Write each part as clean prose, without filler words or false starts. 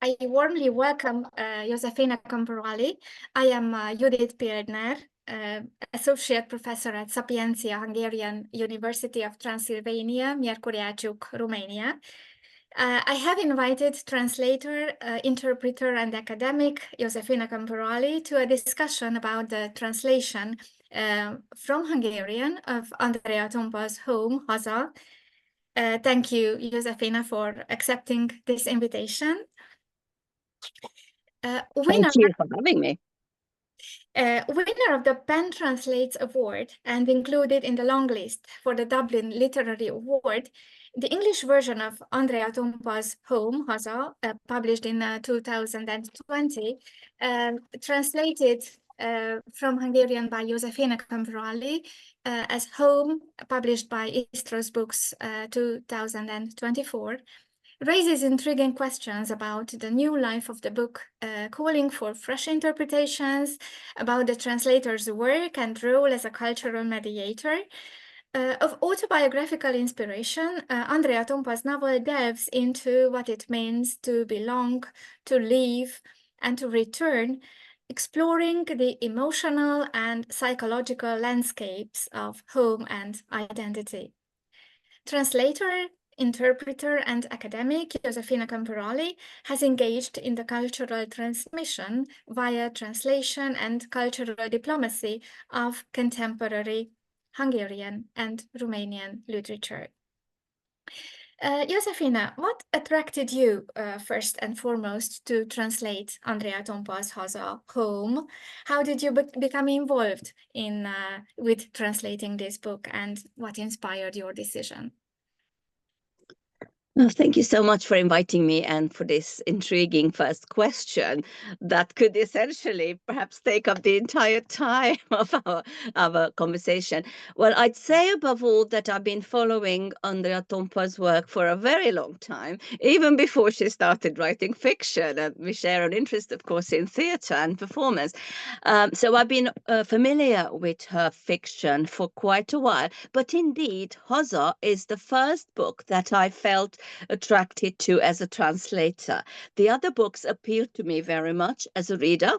I warmly welcome Jozefina Komporaly. I am Judit Pieldner, Associate Professor at Sapientia, Hungarian University of Transylvania, Miercurea Ciuc, Romania. I have invited translator, interpreter, and academic Jozefina Komporaly to a discussion about the translation from Hungarian of Andrea Tompa's Home, Haza. Thank you, Jozefina, for accepting this invitation. Thank you for having me. Winner of the Pen Translates Award and included in the long list for the Dublin Literary Award, the English version of Andrea Tompa's Home, Haza, published in 2020, translated from Hungarian by Jozefina Komporaly as Home, published by Istros Books 2024, raises intriguing questions about the new life of the book, calling for fresh interpretations about the translator's work and role as a cultural mediator. Of autobiographical inspiration, Andrea Tompa's novel delves into what it means to belong, to leave, and to return, exploring the emotional and psychological landscapes of home and identity. Translator, interpreter, and academic Jozefina Komporaly has engaged in the cultural transmission via translation and cultural diplomacy of contemporary Hungarian and Romanian literature. Jozefina, what attracted you first and foremost to translate Andrea Tompa's Haza, Home? How did you become involved in with translating this book, and what inspired your decision? Well, thank you so much for inviting me and for this intriguing first question that could essentially perhaps take up the entire time of our conversation. Well, I'd say above all that I've been following Andrea Tompa's work for a very long time, even before she started writing fiction. And we share an interest, of course, in theatre and performance. So I've been familiar with her fiction for quite a while. But indeed, Haza is the first book that I felt attracted to as a translator. The other books appealed to me very much as a reader,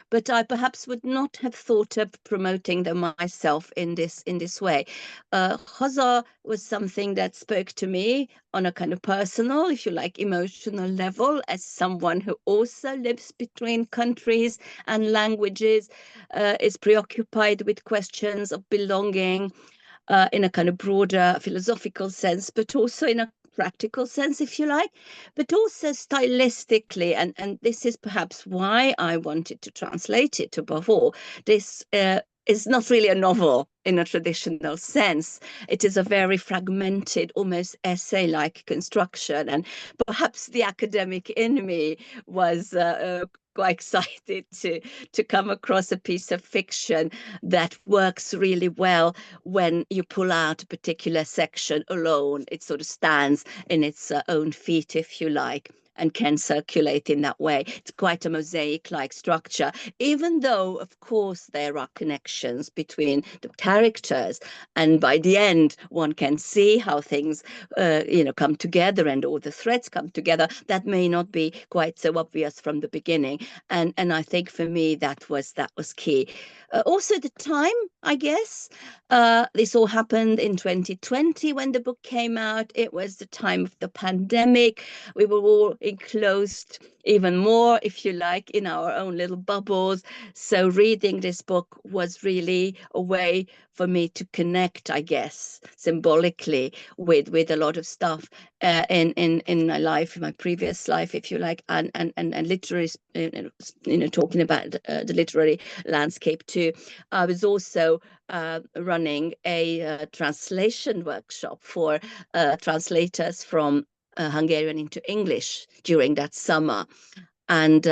but I perhaps would not have thought of promoting them myself in this way. Haza was something that spoke to me on a kind of personal, if you like, emotional level, as someone who also lives between countries and languages, is preoccupied with questions of belonging in a kind of broader philosophical sense, but also in a practical sense, if you like, but also stylistically, and this is perhaps why I wanted to translate it above all. This is not really a novel in a traditional sense. It is a very fragmented, almost essay-like construction, and perhaps the academic in me was quite excited to come across a piece of fiction that works really well when you pull out a particular section alone. It sort of stands in its own feet, if you like, and can circulate in that way. It's quite a mosaic-like structure, even though, of course, there are connections between the characters. And by the end, one can see how things, come together and all the threads come together. That may not be quite so obvious from the beginning. And I think for me, that was key. Also the time, I guess. This all happened in 2020 when the book came out. It was the time of the pandemic. We were all enclosed even more, if you like, in our own little bubbles. So reading this book was really a way for me to connect, I guess, symbolically with a lot of stuff in my life, in my previous life, if you like, and literary, talking about the literary landscape too. I was also running a translation workshop for translators from Hungarian into English during that summer. And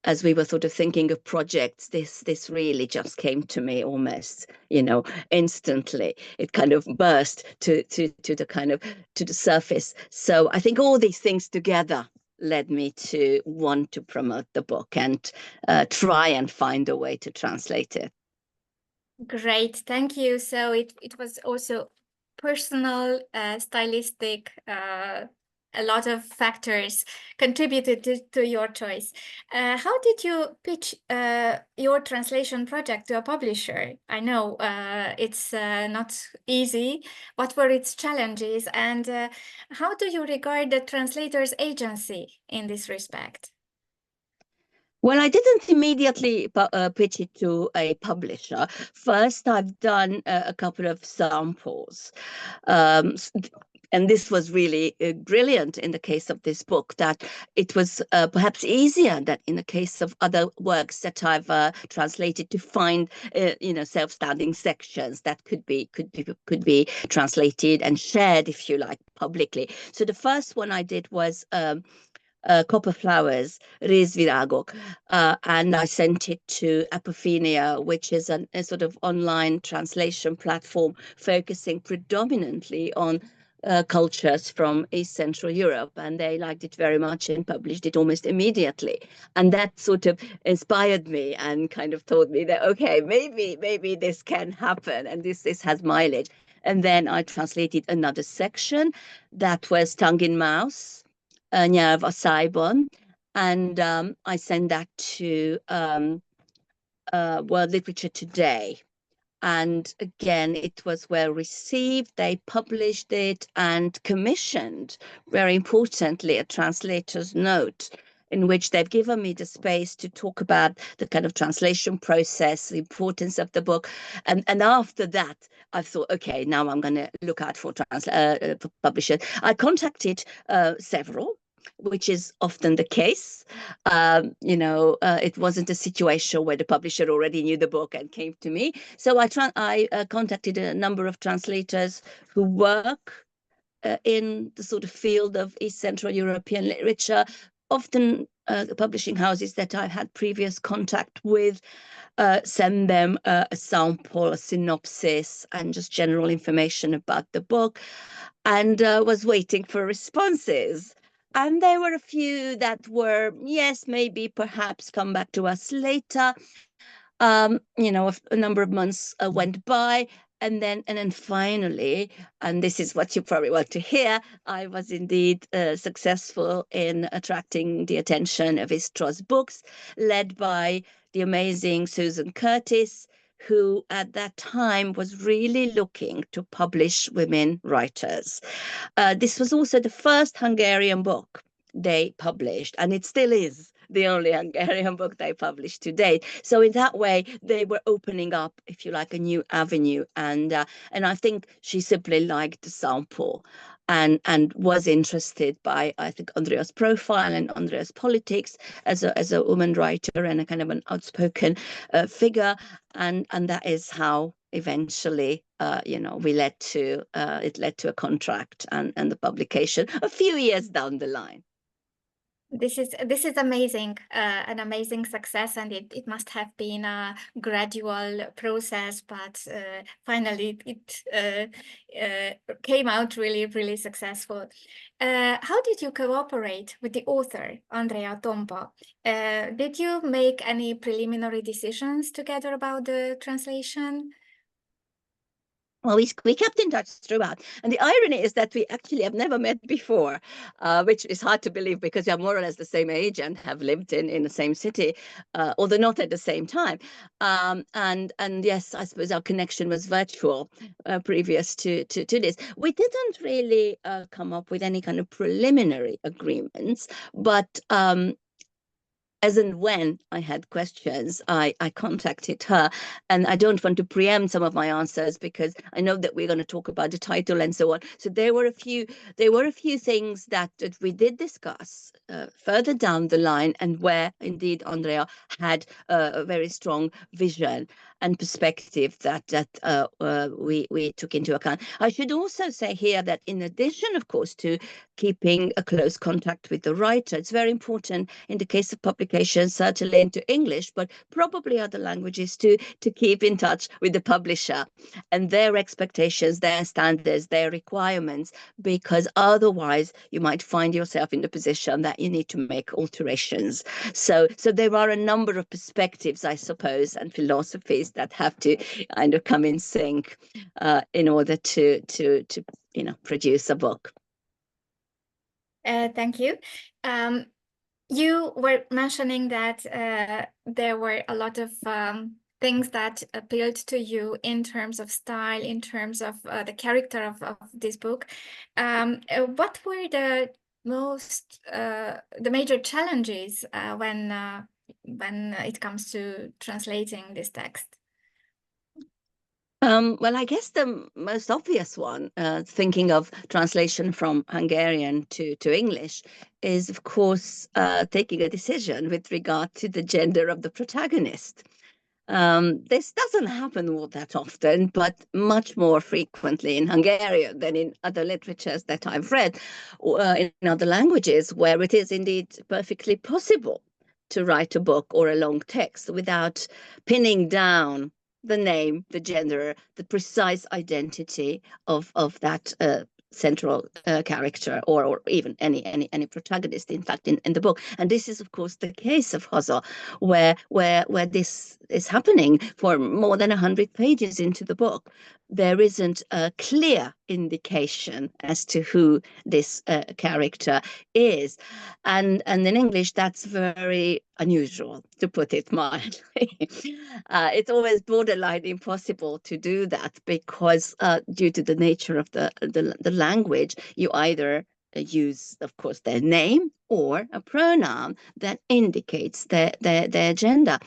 as we were sort of thinking of projects, this really just came to me almost, instantly. It kind of burst to the surface. So I think all these things together led me to want to promote the book and try and find a way to translate it. Great, thank you. So it was also personal, stylistic a lot of factors contributed to your choice. How did you pitch your translation project to a publisher? I know it's not easy. What were its challenges, and how do you regard the translator's agency in this respect? Well, I didn't immediately pitch it to a publisher. First, I've done a couple of samples. And this was really brilliant in the case of this book, that it was perhaps easier than in the case of other works that I've translated, to find self-standing sections that could be translated and shared, if you like, publicly. So the first one I did was Copper Flowers, Res Viragok, and I sent it to Apophenia, which is a sort of online translation platform focusing predominantly on cultures from East Central Europe, and they liked it very much and published it almost immediately. And that sort of inspired me and kind of told me that, okay, maybe this can happen, and this has mileage. And then I translated another section that was Tongue in Mouse, Nyelv a Szájban, and I sent that to World Literature Today. And again, it was well received. They published it and commissioned, very importantly, a translator's note in which they've given me the space to talk about the kind of translation process, the importance of the book. And after that, I thought, okay, now I'm going to look out for publishers. I contacted several, which is often the case. It wasn't a situation where the publisher already knew the book and came to me. So I contacted a number of translators who work in the sort of field of East Central European literature, often publishing houses that I've had previous contact with, send them a sample, a synopsis, and just general information about the book, and was waiting for responses. And there were a few that were, yes, maybe, perhaps, come back to us later. A number of months went by, and then finally, and this is what you probably want to hear, I was indeed successful in attracting the attention of Istros Books, led by the amazing Susan Curtis, who at that time was really looking to publish women writers. This was also the first Hungarian book they published, and it still is the only Hungarian book they published to date. So in that way, they were opening up, if you like, a new avenue. And I think she simply liked the sample and was interested by, I think, Andrea's profile and Andrea's politics as a woman writer and a kind of an outspoken figure. And that is how eventually, it led to a contract and the publication a few years down the line. This is amazing, an amazing success, and it must have been a gradual process, but finally it came out really, really successful. How did you cooperate with the author, Andrea Tompa? Did you make any preliminary decisions together about the translation? Well, we kept in touch throughout. And the irony is that we actually have never met before, which is hard to believe because we are more or less the same age and have lived in the same city, although not at the same time. And yes, I suppose our connection was virtual previous to this. We didn't really come up with any kind of preliminary agreements, but as and when I had questions, I contacted her, and I don't want to preempt some of my answers because I know that we're going to talk about the title and so on. So there were a few things that we did discuss further down the line, and where indeed Andrea had a very strong vision and perspective that we took into account. I should also say here that in addition, of course, to keeping a close contact with the writer, it's very important in the case of publication, certainly into English, but probably other languages too, to keep in touch with the publisher and their expectations, their standards, their requirements, because otherwise you might find yourself in the position that you need to make alterations. So there are a number of perspectives, I suppose, and philosophies that have to kind of come in sync in order to produce a book. Thank you. You were mentioning that there were a lot of things that appealed to you in terms of style, in terms of the character of this book. What were the major challenges when it comes to translating this text? Well, I guess the most obvious one, thinking of translation from Hungarian to English, is of course taking a decision with regard to the gender of the protagonist. This doesn't happen all that often, but much more frequently in Hungarian than in other literatures that I've read, in other languages, where it is indeed perfectly possible to write a book or a long text without pinning down the name, the gender, the precise identity of that central character, or even any protagonist, in fact, in the book. And this is, of course, the case of Haza, where this is happening for more than 100 pages into the book. There isn't a clear indication as to who this character is. And in English, that's very unusual, to put it mildly. It's always borderline impossible to do that because due to the nature of the language, you either use, of course, their name or a pronoun that indicates their gender.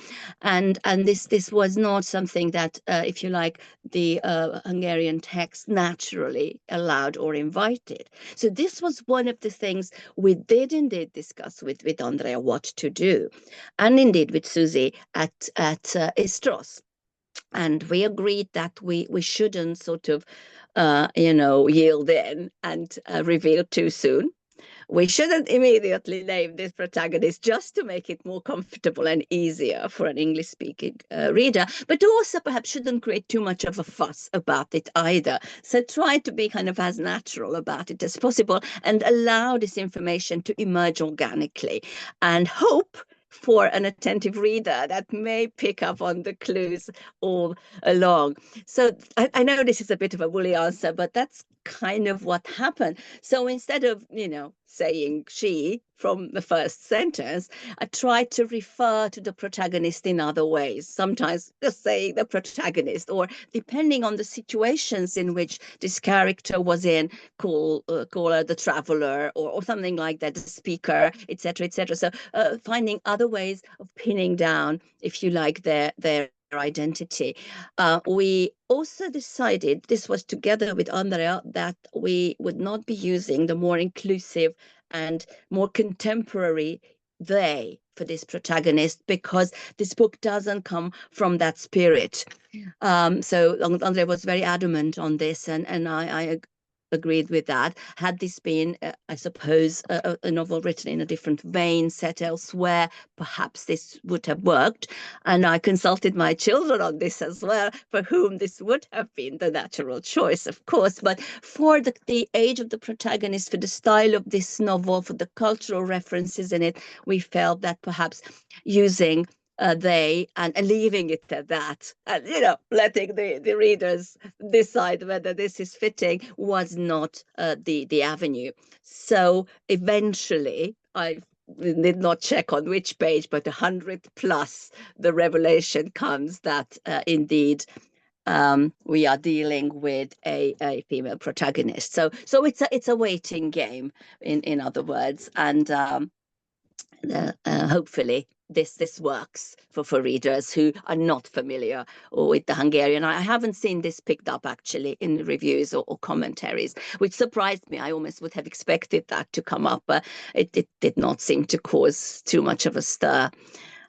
And this was not something that, if you like, the Hungarian text naturally allowed or invited. So this was one of the things we did indeed discuss with Andrea what to do, and indeed with Susie at Istros. And we agreed that we shouldn't sort of, yield in and reveal too soon. We shouldn't immediately name this protagonist just to make it more comfortable and easier for an English-speaking reader, but also perhaps shouldn't create too much of a fuss about it either. So try to be kind of as natural about it as possible and allow this information to emerge organically, and hope for an attentive reader that may pick up on the clues all along. So I know this is a bit of a woolly answer, but that's kind of what happened. So instead of, saying she from the first sentence, I tried to refer to the protagonist in other ways, sometimes just saying the protagonist, or depending on the situations in which this character was in, call her the traveler, or something like that, the speaker, etc., etc. So finding other ways of pinning down, if you like, their identity. We also decided, this was together with Andrea, that we would not be using the more inclusive and more contemporary they for this protagonist, because this book doesn't come from that spirit. So Andrea was very adamant on this, and I agreed with that. Had this been, I suppose, a novel written in a different vein, set elsewhere, perhaps this would have worked. And I consulted my children on this as well, for whom this would have been the natural choice, of course. But for the age of the protagonist, for the style of this novel, for the cultural references in it, we felt that perhaps using they and leaving it at that, and letting the readers decide whether this is fitting, was not the avenue. So eventually, I did not check on which page, but 100 plus, the revelation comes that indeed we are dealing with a female protagonist. So it's a waiting game, in other words, and hopefully this works for readers who are not familiar with the Hungarian. I haven't seen this picked up actually in reviews or commentaries, which surprised me. I almost would have expected that to come up, but it did not seem to cause too much of a stir.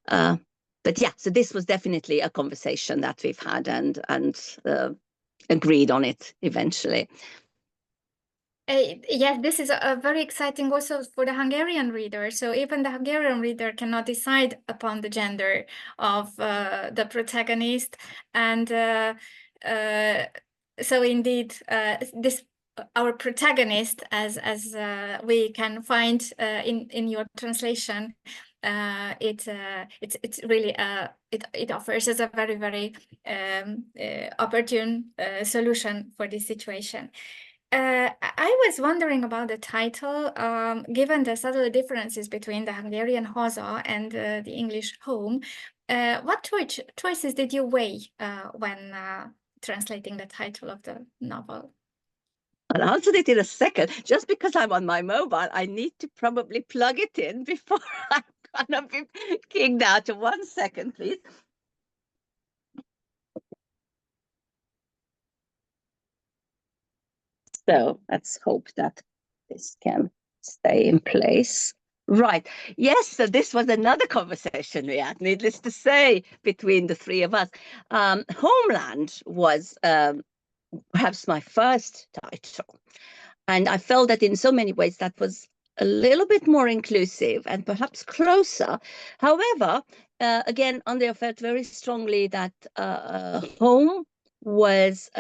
But yeah, so this was definitely a conversation that we've had and agreed on it eventually. Yes, this is very exciting also for the Hungarian reader. So even the Hungarian reader cannot decide upon the gender of the protagonist. And so indeed, this our protagonist, as we can find in your translation, it's really it offers us a very, very opportune solution for this situation. I was wondering about the title, given the subtle differences between the Hungarian Haza and the English home. What choices did you weigh when translating the title of the novel? I'll answer it in a second. Just because I'm on my mobile, I need to probably plug it in before I'm gonna be kicked out. 1 second, please. So let's hope that this can stay in place. Right. Yes, so this was another conversation we had, needless to say, between the three of us. Homeland was perhaps my first title. And I felt that in so many ways that was a little bit more inclusive and perhaps closer. However, again, Andrea felt very strongly that home was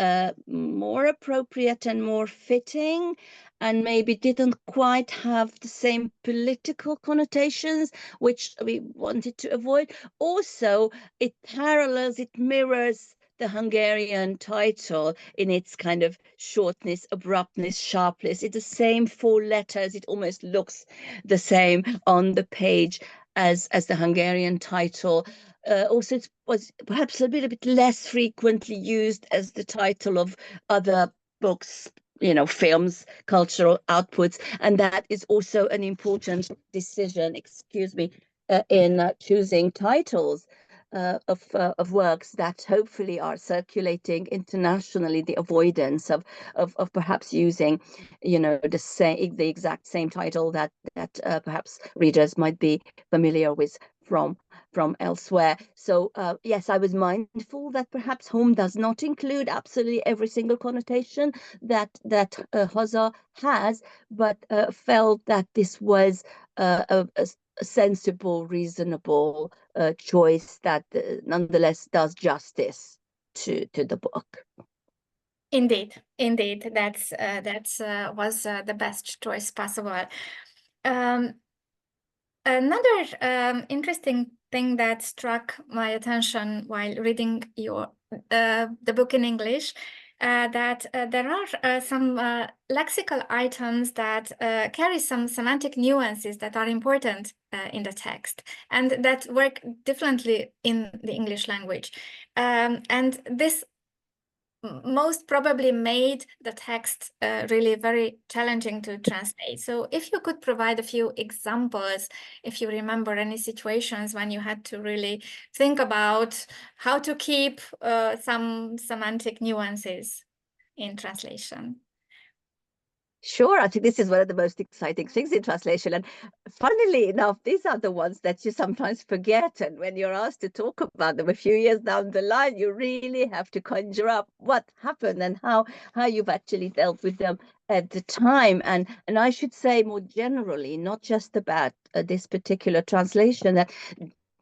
more appropriate and more fitting, and maybe didn't quite have the same political connotations, which we wanted to avoid. Also, it parallels, it mirrors the Hungarian title in its kind of shortness, abruptness, sharpness. It's the same 4 letters. It almost looks the same on the page as the Hungarian title. Also, it was perhaps a bit less frequently used as the title of other books, films, cultural outputs, and that is also an important decision, in choosing titles of works that hopefully are circulating internationally. The avoidance of perhaps using, the exact same title that perhaps readers might be familiar with from elsewhere. So yes, I was mindful that perhaps home does not include absolutely every single connotation that Haza has, but felt that this was a sensible, reasonable choice that nonetheless does justice to the book. Indeed, that's was the best choice possible. Another interesting thing that struck my attention while reading the book in English, that there are some lexical items that carry some semantic nuances that are important in the text and that work differently in the English language. And this most probably made the text really very challenging to translate. So if you could provide a few examples, if you remember any situations when you had to really think about how to keep some semantic nuances in translation. Sure, I think this is one of the most exciting things in translation. And funnily enough, these are the ones that you sometimes forget. And when you're asked to talk about them a few years down the line, you really have to conjure up what happened and how you've actually dealt with them at the time. And I should say more generally, not just about this particular translation, that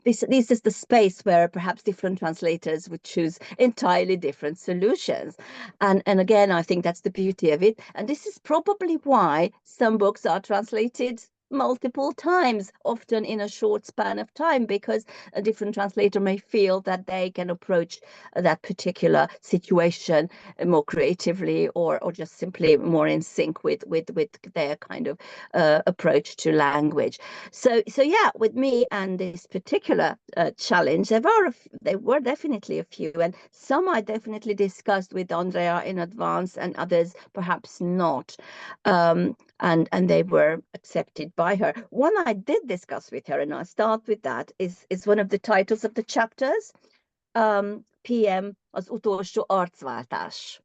this is the space where perhaps different translators would choose entirely different solutions. And again, I think that's the beauty of it. And this is probably why some books are translated multiple times, often in a short span of time, because a different translator may feel that they can approach that particular situation more creatively, or just simply more in sync with their kind of approach to language. So yeah, with me and this particular challenge, there were definitely a few, and some I definitely discussed with Andrea in advance, and others perhaps not. And they were accepted by her. One I did discuss with her, and I'll start with that, is one of the titles of the chapters, PM, az utolsó arcváltás.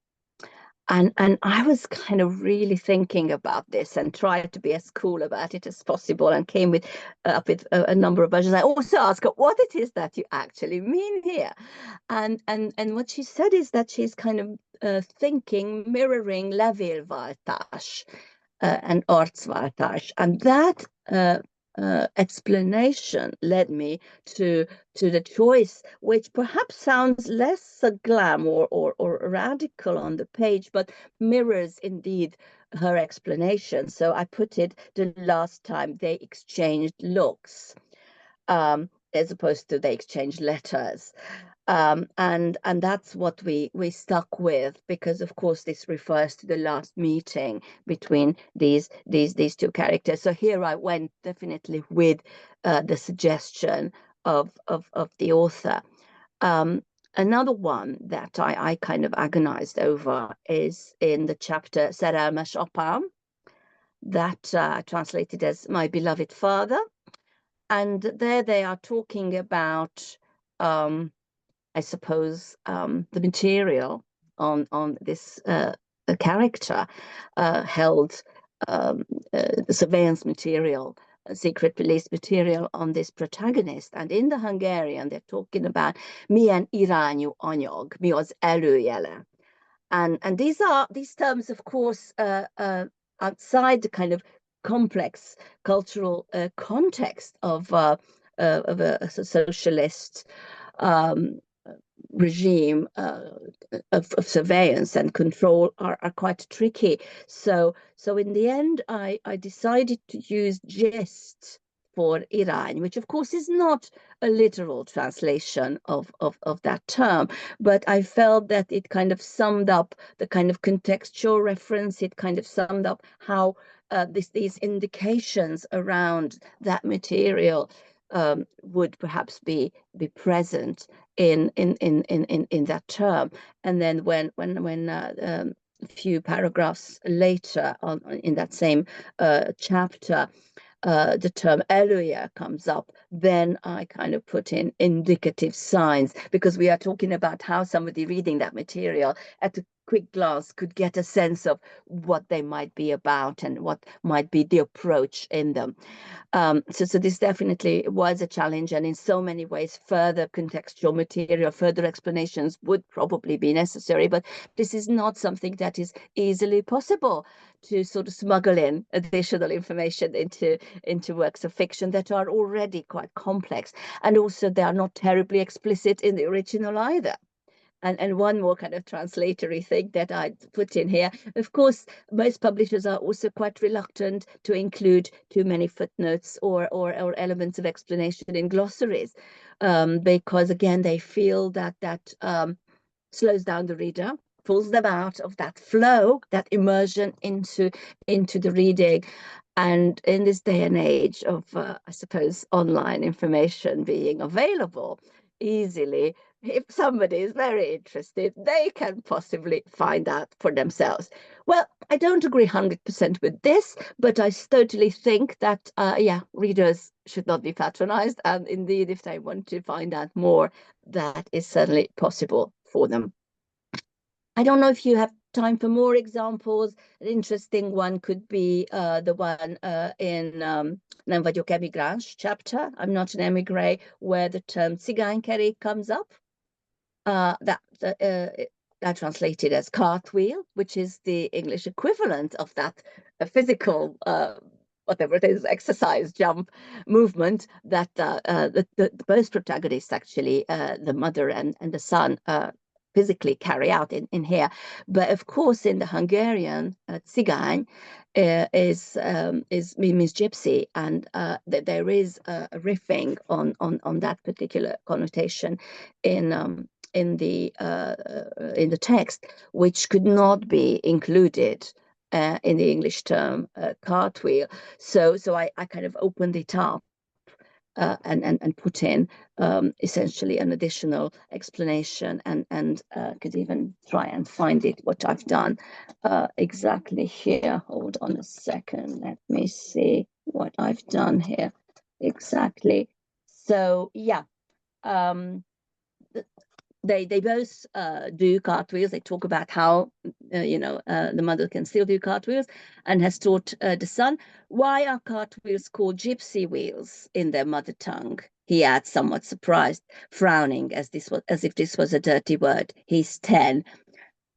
And I was kind of really thinking about this and tried to be as cool about it as possible, and came with up with a number of versions. I also asked her what it is that you actually mean here, and what she said is that she's kind of thinking, mirroring levélváltás and arcváltás, and that explanation led me to the choice, which perhaps sounds less glam or radical on the page, but mirrors indeed her explanation. So I put it, the last time they exchanged looks, as opposed to they exchanged letters. And that's what we stuck with, because of course this refers to the last meeting between these two characters. So here I went definitely with the suggestion of the author. Another one that I kind of agonized over is in the chapter Szerelmes Apám, that translated as My Beloved Father. And there they are talking about, I suppose, the material on this character held, the surveillance material, secret police material on this protagonist. And in the Hungarian, they're talking about milyen irányú anyag, mi az előjele. And these terms, of course, outside the kind of complex cultural context of a socialist regime of surveillance and control are quite tricky. So in the end, I decided to use gist for irány, which of course is not a literal translation of that term, but I felt that it kind of summed up the kind of contextual reference. It kind of summed up how these indications around that material would perhaps be present in that term. And then when a few paragraphs later in that same chapter, the term elője comes up, then I kind of put in indicative signs, because we are talking about how somebody reading that material at a quick glance could get a sense of what they might be about and what might be the approach in them. So this definitely was a challenge, and in so many ways further contextual material, further explanations would probably be necessary, but this is not something that is easily possible, to sort of smuggle in additional information into works of fiction that are already quite complex, and also they are not terribly explicit in the original either. And one more kind of translatory thing that I put in here, of course, most publishers are also quite reluctant to include too many footnotes or elements of explanation in glossaries, because again, they feel that slows down the reader, pulls them out of that flow, that immersion into the reading. And in this day and age of, I suppose, online information being available easily, if somebody is very interested, they can possibly find out for themselves. Well, I don't agree 100% with this, but I totally think that, readers should not be patronized. And indeed, if they want to find out more, that is certainly possible for them. I don't know if you have time for more examples. An interesting one could be the one in Nem vagyok emigráns chapter, I'm not an emigre, where the term cigánykerék comes up. That translated as cartwheel, which is the English equivalent of that physical whatever it is, exercise, jump, movement that both protagonists, actually, the mother and the son, physically carry out in here. But of course, in the Hungarian, cigány means gypsy, and there is a riffing on that particular connotation in the text, which could not be included in the English term cartwheel. So I kind of opened it up and put in essentially an additional explanation, and could even try and find it, what I've done exactly here. Hold on a second, let me see what I've done here exactly. So yeah, they both do cartwheels. They talk about how the mother can still do cartwheels and has taught the son. Why are cartwheels called gypsy wheels in their mother tongue? He adds, somewhat surprised, frowning as if this was a dirty word. He's 10.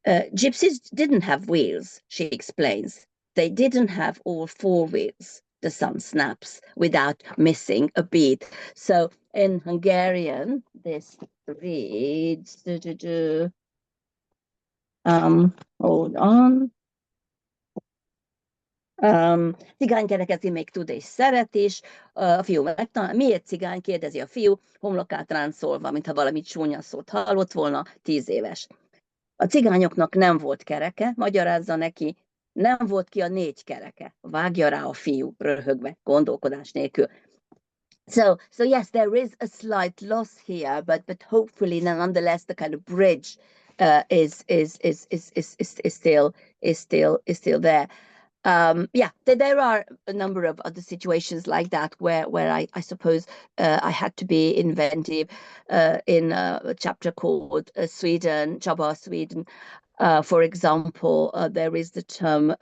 Gypsies didn't have wheels, she explains. They didn't have all 4 wheels, the son snaps, without missing a beat. So in Hungarian, this reads, hold on. Cigánykerekezni még tud és szeret is, a fiú megtanál, miért cigány, kérdezi a fiú, homlokát ráncolva, mintha valami csúnya szót hallott volna, 10 éves. A cigányoknak nem volt kereke, magyarázza neki, nem volt ki a 4 kereke. Vágja rá a fiú, röhögve, gondolkodás nélkül. So yes, there is a slight loss here, but hopefully, nonetheless, the kind of bridge is still there. Yeah, there are a number of other situations like that where I suppose I had to be inventive. In a chapter called Sweden, Csaba, Sweden, for example, there is the term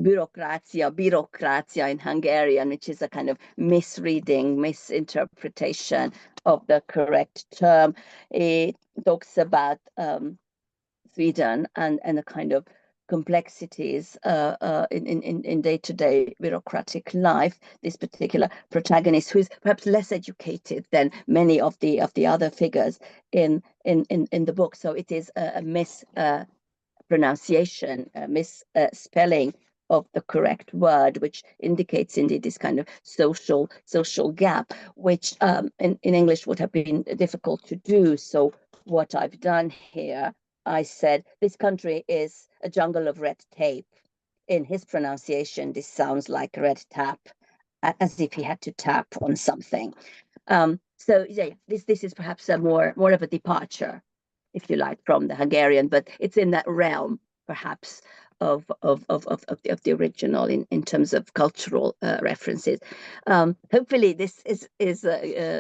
birocratia in Hungarian, which is a kind of misreading, misinterpretation of the correct term. It talks about Sweden and the kind of complexities in day-to-day bureaucratic life. This particular protagonist, who is perhaps less educated than many of the other figures in the book, so it is a mispronunciation, misspelling of the correct word, which indicates indeed this kind of social gap, which in English would have been difficult to do. So what I've done here, I said, this country is a jungle of red tape. In his pronunciation, this sounds like red tap, as if he had to tap on something. So yeah, this is perhaps a more of a departure, if you like, from the Hungarian, but it's in that realm, perhaps, of the original in terms of cultural references. Hopefully, this is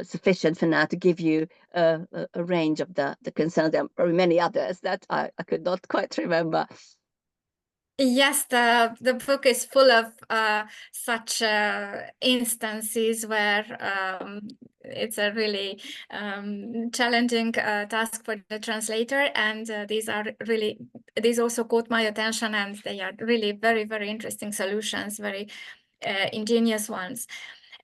sufficient for now to give you a range of the concerns. There are probably many others that I could not quite remember. Yes, the book is full of such instances where it's a really challenging task for the translator, and these also caught my attention, and they are really very, very interesting solutions, very ingenious ones.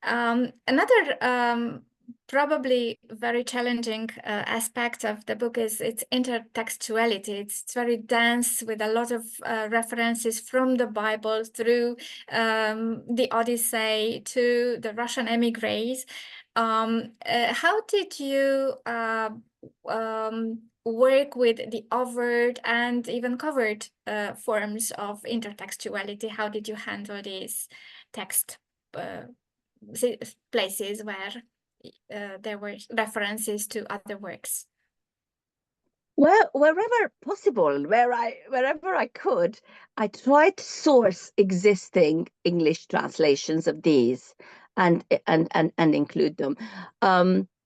Another probably very challenging aspect of the book is its intertextuality. It's very dense with a lot of references from the Bible through the Odyssey to the Russian emigres. How did you work with the overt and even covered forms of intertextuality? How did you handle these text places where there were references to other works? Well, wherever possible, wherever I could, I tried to source existing English translations of these and include them.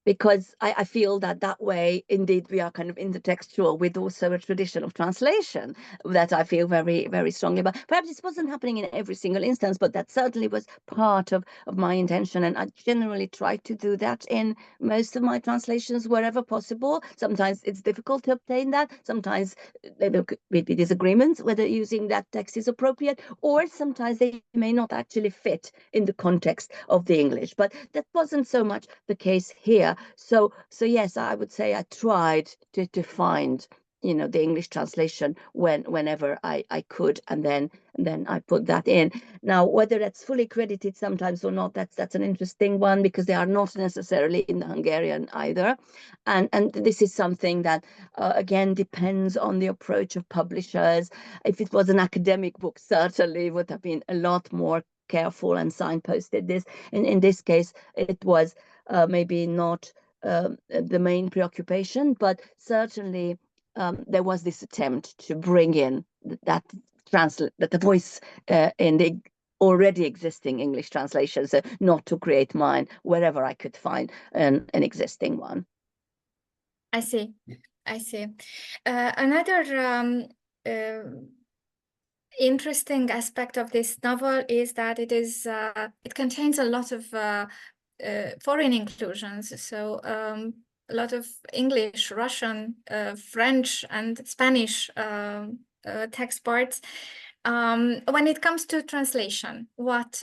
Because I feel that way, indeed, we are kind of intertextual with also a tradition of translation that I feel very, very strongly about. Perhaps this wasn't happening in every single instance, but that certainly was part of my intention. And I generally try to do that in most of my translations wherever possible. Sometimes it's difficult to obtain that. Sometimes there could be disagreements whether using that text is appropriate, or sometimes they may not actually fit in the context of the English. But that wasn't so much the case here. So yes, I would say I tried to find, the English translation whenever I could, and then I put that in. Now, whether that's fully credited sometimes or not, that's an interesting one, because they are not necessarily in the Hungarian either, and this is something that again depends on the approach of publishers. If it was an academic book, certainly would have been a lot more careful and signposted this. In this case, it was maybe not the main preoccupation, but certainly there was this attempt to bring in that the voice in the already existing English translation, so not to create mine wherever I could find an existing one. I see. Another interesting aspect of this novel is that it contains a lot of foreign inclusions. So a lot of English, Russian, French, and Spanish text parts. When it comes to translation, what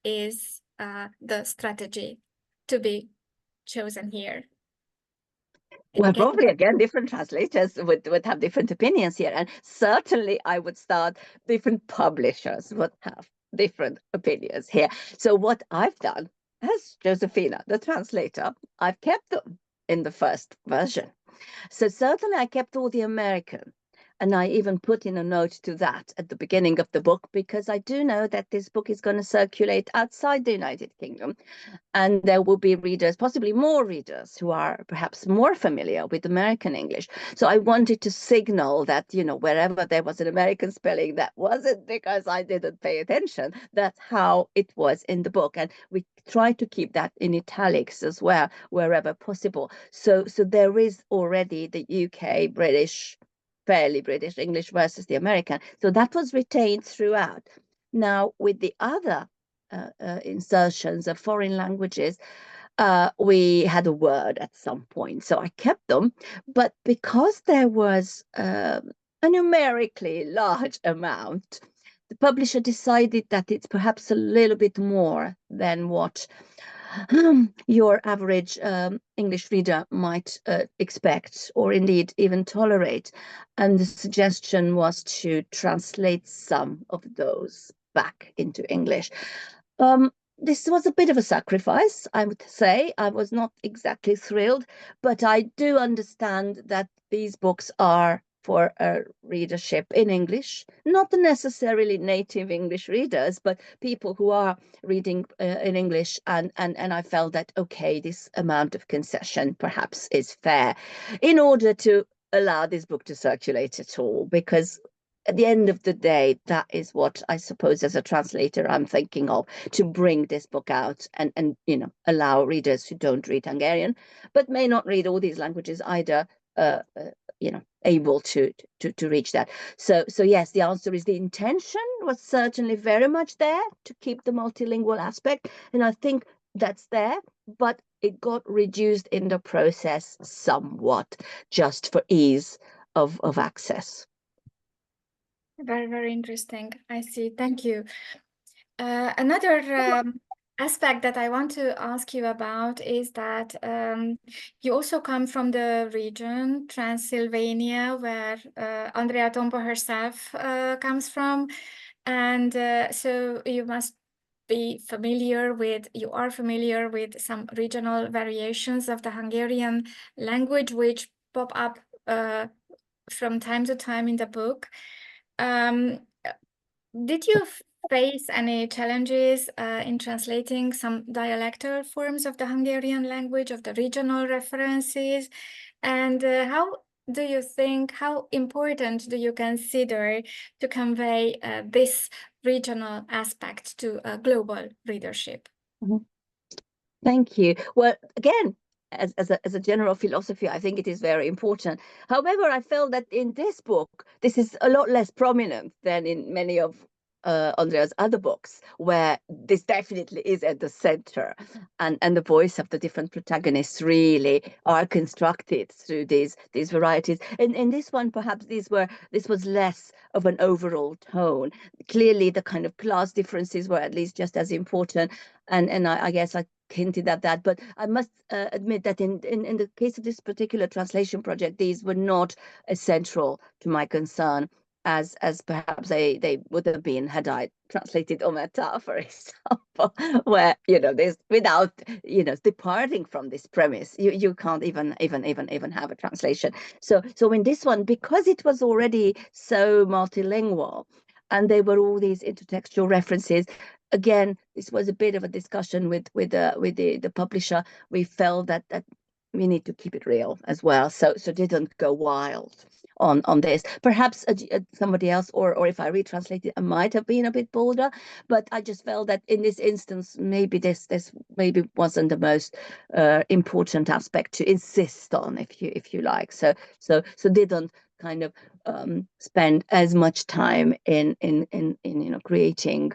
is the strategy to be chosen here? Well, probably again, different translators would have different opinions here. And certainly I would start, different publishers would have different opinions here. So what I've done as Josefina, the translator, I've kept them in the first version. So certainly I kept all the American. And I even put in a note to that at the beginning of the book, because I do know that this book is going to circulate outside the United Kingdom. And there will be readers, possibly more readers, who are perhaps more familiar with American English. So I wanted to signal that, wherever there was an American spelling, that wasn't because I didn't pay attention. That's how it was in the book. And we try to keep that in italics as well, wherever possible. So there is already the UK, fairly British English versus the American. So that was retained throughout. Now, with the other insertions of foreign languages, we had a word at some point, so I kept them. But because there was a numerically large amount, the publisher decided that it's perhaps a little bit more than what your average English reader might expect, or indeed even tolerate. And the suggestion was to translate some of those back into English. This was a bit of a sacrifice, I would say. I was not exactly thrilled, but I do understand that these books are for a readership in English, not necessarily native English readers, but people who are reading in English. And I felt that, okay, this amount of concession perhaps is fair in order to allow this book to circulate at all, because at the end of the day, that is what I suppose as a translator I'm thinking of, to bring this book out and allow readers who don't read Hungarian, but may not read all these languages either, able to reach that. So yes, the answer is the intention was certainly very much there to keep the multilingual aspect, and I think that's there, but it got reduced in the process somewhat, just for ease of access. Very, very interesting. I see. Thank you. Another aspect that I want to ask you about is that you also come from the region, Transylvania, where Andrea Tompa herself comes from. And so you are familiar with some regional variations of the Hungarian language, which pop up from time to time in the book. Did you face any challenges in translating some dialectal forms of the Hungarian language, of the regional references? And how important do you consider to convey this regional aspect to a global readership? Mm-hmm. Thank you. Well, again, as a general philosophy, I think it is very important. However, I felt that in this book, this is a lot less prominent than in many of Andrea's other books, where this definitely is at the center, and the voice of the different protagonists really are constructed through these varieties. And in this one, perhaps this was less of an overall tone. Clearly, the kind of class differences were at least just as important, and I guess I hinted at that, but I must admit that in the case of this particular translation project, these were not as central to my concern as perhaps they would have been had I translated Omerta, for example, where there's, without departing from this premise, you can't even have a translation. So in this one, because it was already so multilingual, and there were all these intertextual references. Again, this was a bit of a discussion with the publisher. We felt that we need to keep it real as well, so didn't go wild on this. Perhaps somebody else, or if I retranslated, I might have been a bit bolder. But I just felt that in this instance, maybe this maybe wasn't the most important aspect to insist on, if you like. So didn't kind of spend as much time in creating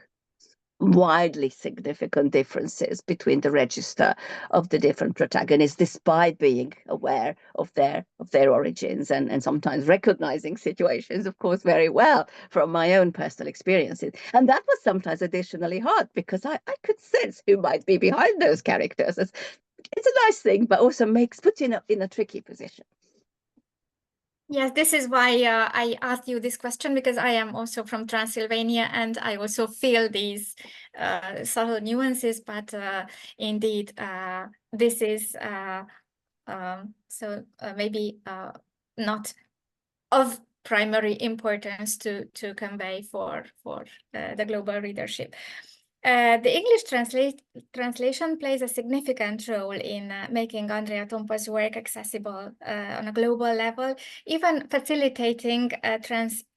widely significant differences between the register of the different protagonists, despite being aware of their origins and sometimes recognizing situations, of course, very well from my own personal experiences. And that was sometimes additionally hard, because I could sense who might be behind those characters, as it's a nice thing, but also puts you in a tricky position. Yes, this is why I asked you this question, because I am also from Transylvania and I also feel these subtle nuances, but indeed, this is maybe not of primary importance to convey for the global readership. The English translation plays a significant role in making Andrea Tompa's work accessible on a global level, even facilitating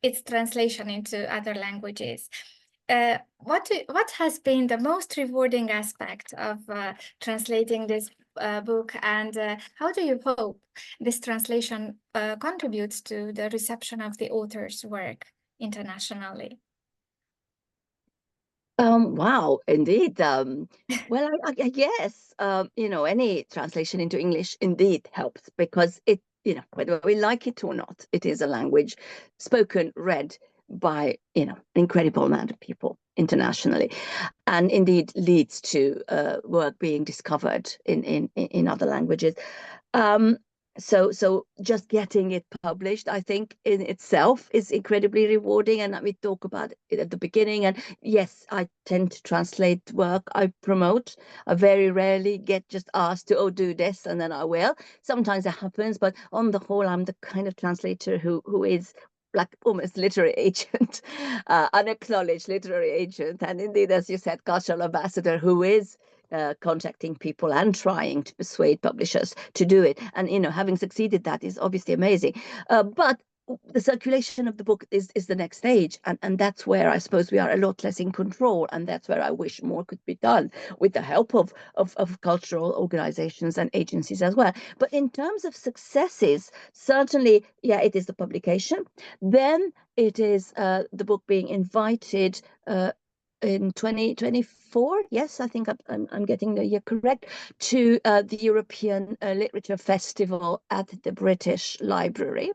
its translation into other languages. What has been the most rewarding aspect of translating this book, and how do you hope this translation contributes to the reception of the author's work internationally? Wow, indeed. Well, I guess, any translation into English indeed helps because whether we like it or not, it is a language spoken, read by, an incredible amount of people internationally, and indeed leads to work being discovered in other languages. Um, so just getting it published, I think in itself is incredibly rewarding. And we talk about it at the beginning. And yes, I tend to translate work I promote. I very rarely get just asked to, do this, and then I will. Sometimes it happens, but on the whole, I'm the kind of translator who is like almost literary agent, unacknowledged literary agent. And indeed, as you said, cultural ambassador who is contacting people and trying to persuade publishers to do it. And, having succeeded, that is obviously amazing. But the circulation of the book is the next stage. And that's where I suppose we are a lot less in control. And that's where I wish more could be done with the help of cultural organizations and agencies as well. But in terms of successes, certainly, yeah, it is the publication. Then it is the book being invited in 2024, yes, I think I'm getting the year correct, to the European Literature Festival at the British Library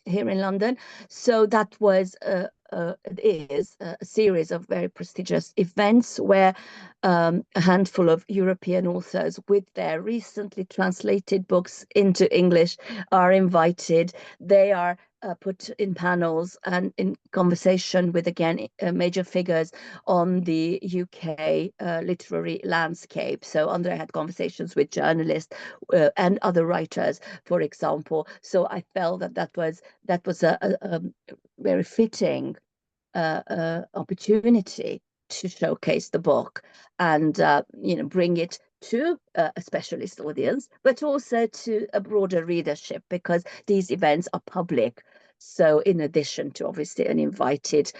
here in London. So that was it is a series of very prestigious events where a handful of European authors with their recently translated books into English are invited. They are put in panels and in conversation with, again, major figures on the UK literary landscape. So Andrea had conversations with journalists and other writers, for example. So I felt that was a very fitting opportunity to showcase the book and bring it to a specialist audience, but also to a broader readership, because these events are public. So in addition to obviously an invited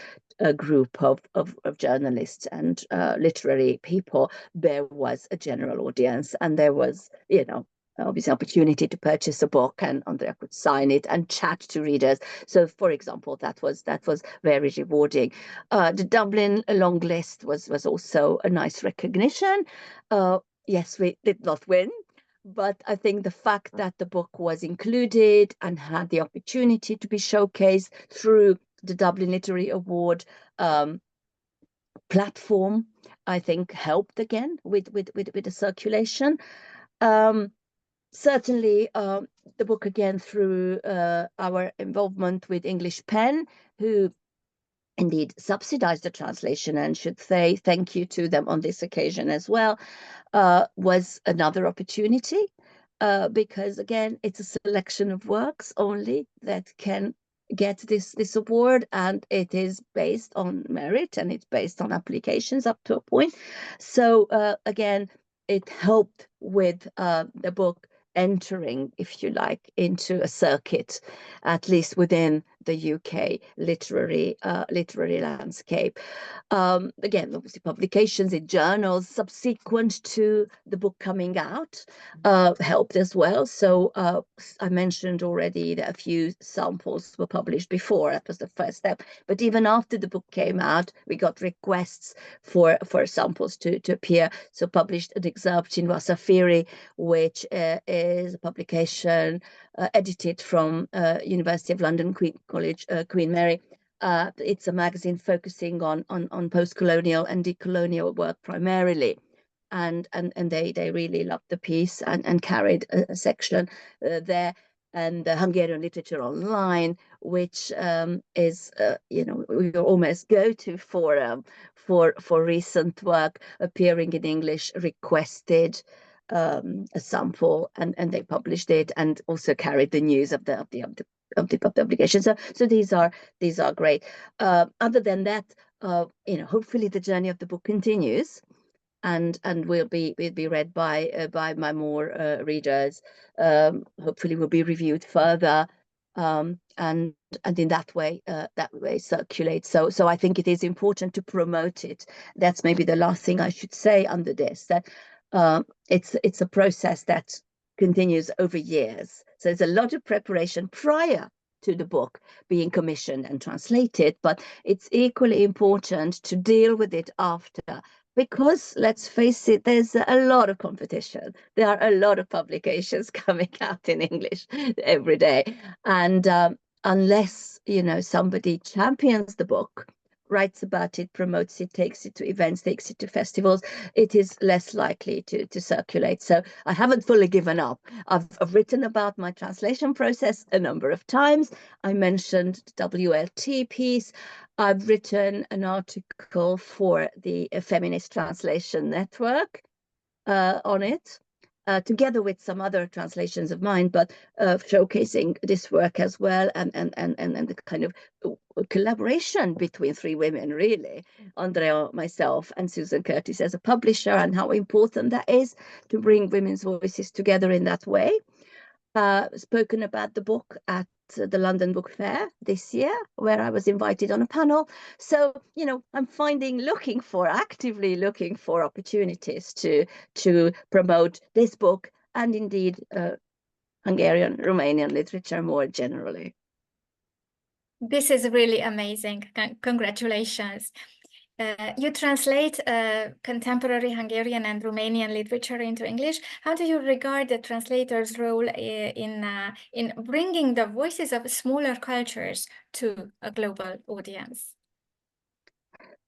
group of journalists and literary people, there was a general audience, and there was, obviously opportunity to purchase a book, and Andrea could sign it and chat to readers. So, for example, that was very rewarding. The Dublin long list was also a nice recognition. Yes, we did not win, but I think the fact that the book was included and had the opportunity to be showcased through the Dublin Literary Award platform, I think helped again with the circulation. Certainly, the book again through our involvement with English Pen, who indeed subsidized the translation, and should say thank you to them on this occasion as well, was another opportunity, because again, it's a selection of works only that can get this award, and it is based on merit and it's based on applications up to a point. So again, it helped with the book entering, if you like, into a circuit, at least within the UK literary landscape. Again, obviously publications in journals subsequent to the book coming out helped as well. So I mentioned already that a few samples were published before. That was the first step. But even after the book came out, we got requests for samples to appear. So published an excerpt in Wasafiri, which is a publication edited from University of London College, Queen Mary. It's a magazine focusing on post-colonial and decolonial work primarily. and they really loved the piece and carried a section there. And the Hungarian Literature Online, which is your almost go-to forum for recent work appearing in English, requested a sample, and they published it, and also carried the news of the publication. So these are great. Other than that, hopefully the journey of the book continues, and will be read by my more readers. Hopefully will be reviewed further, and in that way circulate. So I think it is important to promote it. That's maybe the last thing I should say under this, that it's a process that continues over years. So there's a lot of preparation prior to the book being commissioned and translated, but it's equally important to deal with it after, because let's face it, there's a lot of competition. There are a lot of publications coming out in English every day, and unless somebody champions the book, writes about it, promotes it, takes it to events, takes it to festivals, it is less likely to circulate. So I haven't fully given up. I've written about my translation process a number of times. I mentioned the WLT piece. I've written an article for the Feminist Translation Network on it, together with some other translations of mine, but showcasing this work as well, and the kind of collaboration between three women, really, Andrea, myself, and Susan Curtis as a publisher, and how important that is to bring women's voices together in that way. Spoken about the book at the London Book Fair this year, where I was invited on a panel. So, I'm actively looking for opportunities to promote this book, and indeed Hungarian, Romanian literature more generally. This is really amazing. Congratulations. You translate contemporary Hungarian and Romanian literature into English. How do you regard the translator's role in bringing the voices of smaller cultures to a global audience?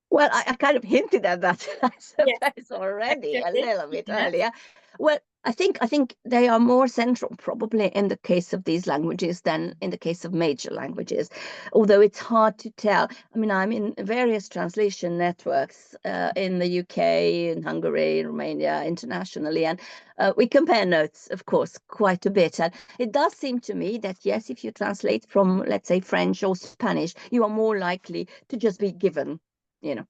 Well, I kind of hinted at that, I suppose, already a little bit earlier. Well, I think they are more central probably in the case of these languages than in the case of major languages, although it's hard to tell. I mean, I'm in various translation networks in the UK, in Hungary, in Romania, internationally, and we compare notes, of course, quite a bit. And it does seem to me that, yes, if you translate from, let's say, French or Spanish, you are more likely to just be given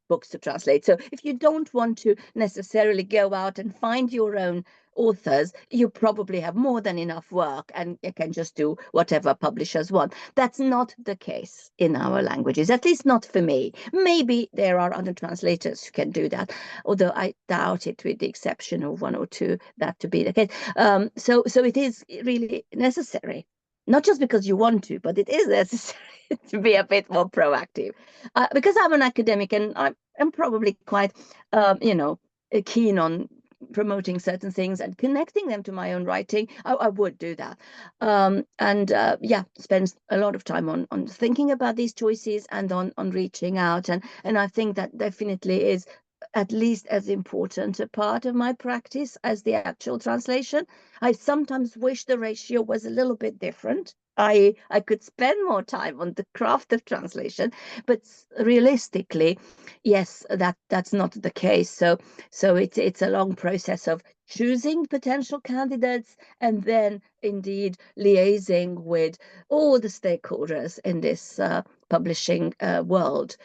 books to translate. So if you don't want to necessarily go out and find your own authors, you probably have more than enough work and you can just do whatever publishers want. That's not the case in our languages, at least not for me. Maybe there are other translators who can do that, although I doubt it, with the exception of one or two, that to be the case. So it is really necessary, not just because you want to, but it is necessary to be a bit more proactive. Because I'm an academic and I'm probably quite, keen on promoting certain things and connecting them to my own writing, I would do that. Spends a lot of time on thinking about these choices and on reaching out. And I think that definitely is at least as important a part of my practice as the actual translation. I sometimes wish the ratio was a little bit different. I could spend more time on the craft of translation, but realistically, yes, that's not the case. So it's a long process of choosing potential candidates and then indeed liaising with all the stakeholders in this publishing world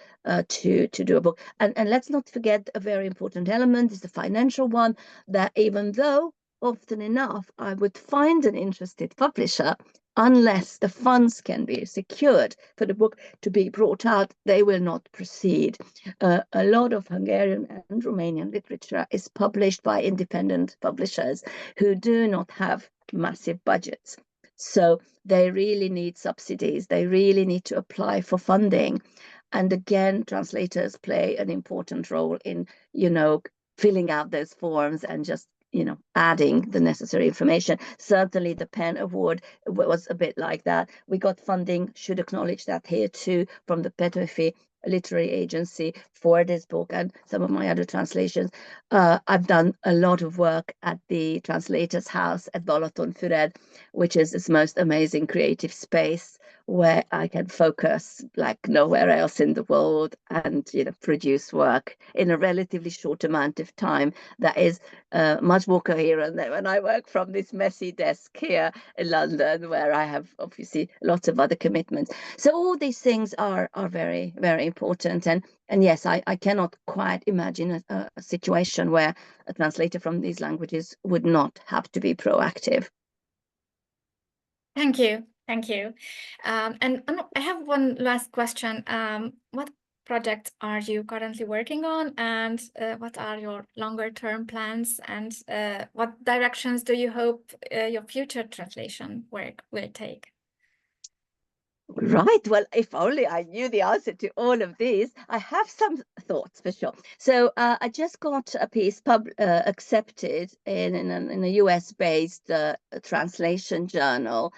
to do a book. And let's not forget a very important element is the financial one, that even though often enough I would find an interested publisher, unless the funds can be secured for the book to be brought out, they will not proceed. A lot of Hungarian and Romanian literature is published by independent publishers who do not have massive budgets. So they really need subsidies. They really need to apply for funding. And again, translators play an important role in, filling out those forms and just adding the necessary information. Certainly the PEN Award was a bit like that. We got funding, should acknowledge that here too, from the PETOFI literary agency for this book and some of my other translations. I've done a lot of work at the Translators House at Balatonfüred, which is this most amazing creative space where I can focus like nowhere else in the world and produce work in a relatively short amount of time that is much more coherent than when I work from this messy desk here in London, where I have obviously lots of other commitments. So all these things are very, very important. And yes, I cannot quite imagine a situation where a translator from these languages would not have to be proactive. Thank you. Thank you. And I have one last question. What projects are you currently working on, and what are your longer term plans, and what directions do you hope your future translation work will take? Right. Well, if only I knew the answer to all of these. I have some thoughts for sure. So I just got a piece accepted in a US-based translation journal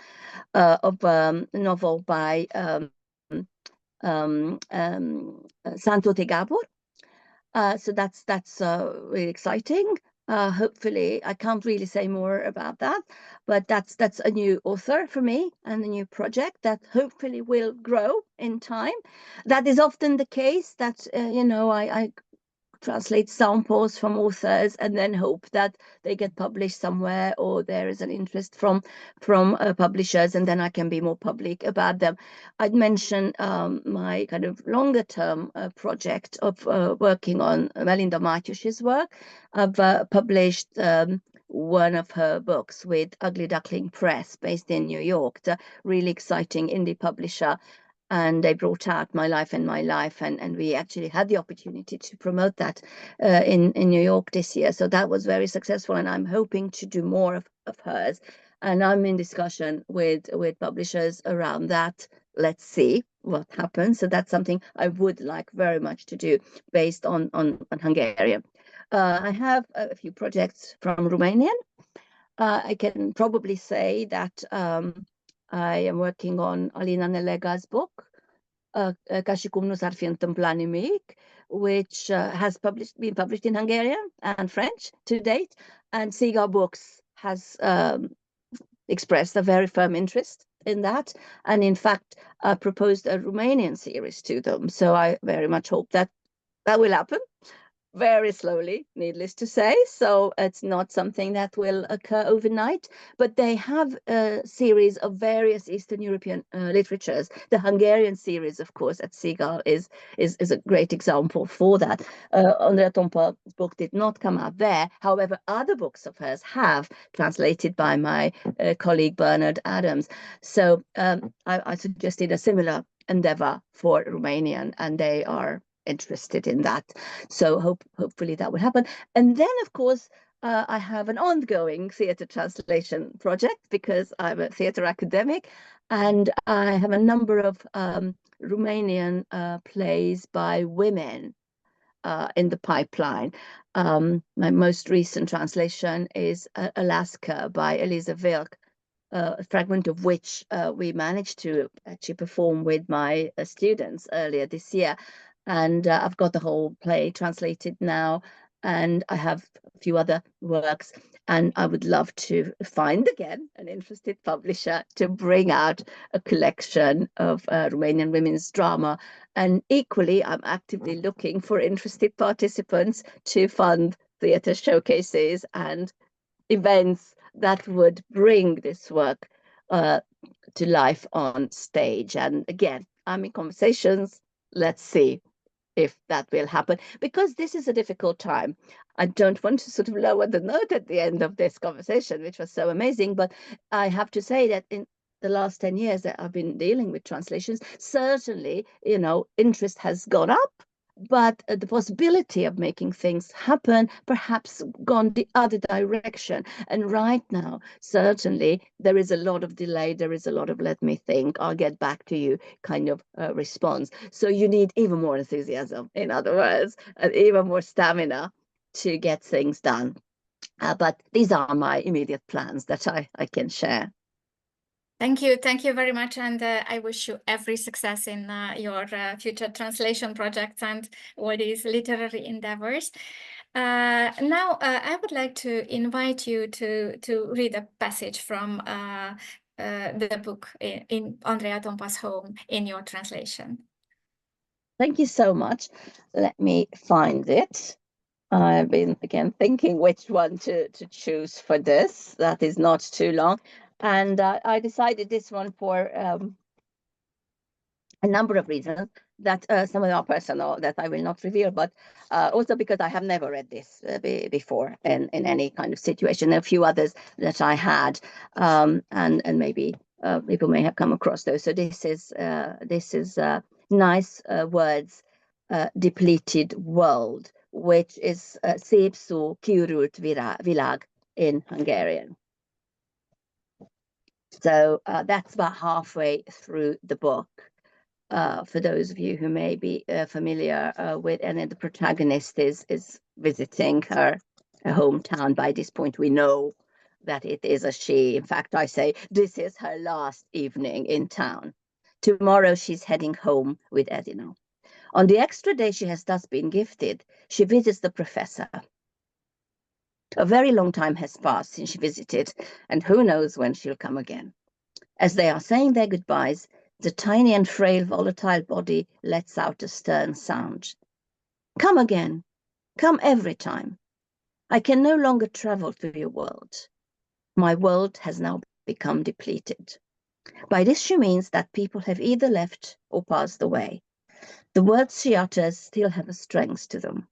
of a novel by Santo Tegabor. So that's really exciting. Hopefully, I can't really say more about that, but that's a new author for me and a new project that hopefully will grow in time. That is often the case. That I translate samples from authors and then hope that they get published somewhere, or there is an interest from publishers, and then I can be more public about them. I'd mention my kind of longer term project of working on Melinda Matthews's work. I've published one of her books with Ugly Duckling Press, based in New York, the really exciting indie publisher. And they brought out My Life and My Life, and we actually had the opportunity to promote that in New York this year. So that was very successful, and I'm hoping to do more of hers. And I'm in discussion with publishers around that. Let's see what happens. So that's something I would like very much to do based on Hungarian. I have a few projects from Romanian. I can probably say that I am working on Alina Nelega's book, Ca și cum nu s-ar fi întâmplat nimic, which has been published in Hungarian and French to date, and Seagull Books has expressed a very firm interest in that, and in fact proposed a Romanian series to them. So I very much hope that will happen. Very slowly, needless to say. So it's not something that will occur overnight, but they have a series of various Eastern European literatures. The Hungarian series, of course, at Seagull is a great example for that. Andrea Tompa's book did not come out there. However, other books of hers have, translated by my colleague Bernard Adams. So I suggested a similar endeavor for Romanian, and they are interested in that. So hopefully that will happen. And then, of course, I have an ongoing theatre translation project because I'm a theatre academic, and I have a number of Romanian plays by women in the pipeline. My most recent translation is Alaska by Eliza Wilk, a fragment of which we managed to actually perform with my students earlier this year. And I've got the whole play translated now, and I have a few other works, and I would love to find again an interested publisher to bring out a collection of Romanian women's drama. And equally, I'm actively looking for interested participants to fund theatre showcases and events that would bring this work to life on stage. And again, I'm in conversations. Let's see if that will happen, because this is a difficult time. I don't want to sort of lower the note at the end of this conversation, which was so amazing, but I have to say that in the last 10 years that I've been dealing with translations, certainly, interest has gone up, but the possibility of making things happen perhaps gone the other direction. And right now, certainly, there is a lot of delay. There is a lot of let me think, I'll get back to you kind of response. So you need even more enthusiasm, in other words, and even more stamina to get things done. But these are my immediate plans that I can share. Thank you very much, and I wish you every success in your future translation projects and all these literary endeavors. Now, I would like to invite you to read a passage from the book in Andrea Tompa's Home in your translation. Thank you so much. Let me find it. I've been, again, thinking which one to choose for this. That is not too long. And I decided this one for a number of reasons that some of them are personal that I will not reveal, but also because I have never read this before in any kind of situation. A few others that I had, and maybe people may have come across those. So this is nice words, depleted world, which is szép szó, kiürült világ in Hungarian. So that's about halfway through the book. For those of you who may be familiar with, and the protagonist is visiting her hometown. By this point, we know that it is a she. In fact, I say this is her last evening in town. Tomorrow, she's heading home with Edina. On the extra day she has thus been gifted, she visits the professor. A very long time has passed since she visited, and who knows when she'll come again. As they are saying their goodbyes, the tiny and frail, volatile body lets out a stern sound. Come again. Come every time. I can no longer travel to your world. My world has now become depleted. By this she means that people have either left or passed away. The words she utters still have a strength to them.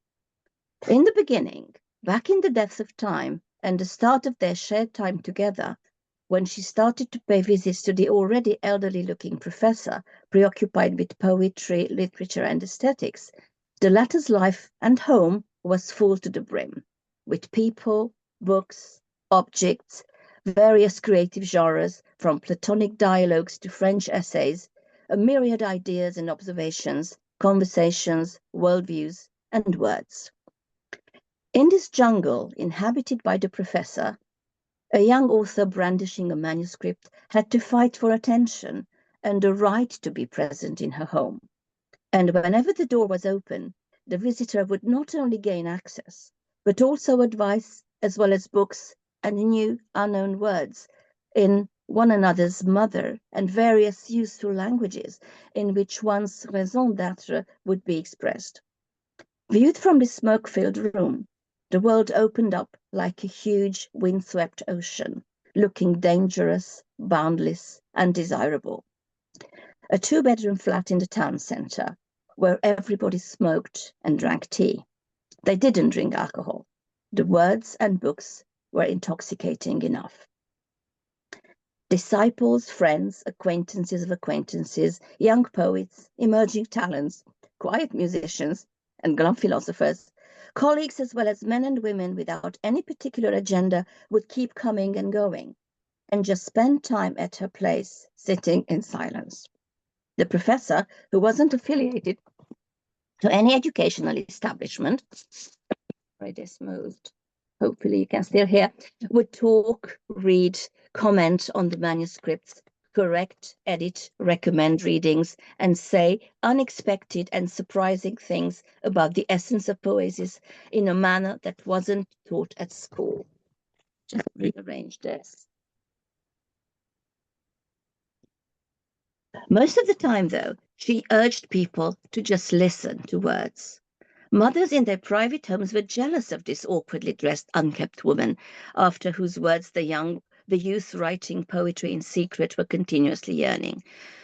In the beginning, back in the depths of time and the start of their shared time together, when she started to pay visits to the already elderly-looking professor, preoccupied with poetry, literature, and aesthetics, the latter's life and home was full to the brim, with people, books, objects, various creative genres, from Platonic dialogues to French essays, a myriad ideas and observations, conversations, worldviews, and words. In this jungle inhabited by the professor, a young author brandishing a manuscript had to fight for attention and the right to be present in her home. And whenever the door was open, the visitor would not only gain access, but also advice, as well as books and new unknown words in one another's mother and various useful languages in which one's raison d'être would be expressed. Viewed from this smoke-filled room, the world opened up like a huge windswept ocean, looking dangerous, boundless, and desirable. A two-bedroom flat in the town centre, where everybody smoked and drank tea. They didn't drink alcohol. The words and books were intoxicating enough. Disciples, friends, acquaintances of acquaintances, young poets, emerging talents, quiet musicians, and glum philosophers, colleagues as well as men and women without any particular agenda would keep coming and going and just spend time at her place, sitting in silence. The professor, who wasn't affiliated to any educational establishment, right, this moved, hopefully you can still hear, would talk, read, comment on the manuscripts, correct, edit, recommend readings, and say unexpected and surprising things about the essence of poesis in a manner that wasn't taught at school. Just rearrange this. Most of the time, though, she urged people to just listen to words. Mothers in their private homes were jealous of this awkwardly dressed, unkempt woman, after whose words the youth writing poetry in secret were continuously yearning.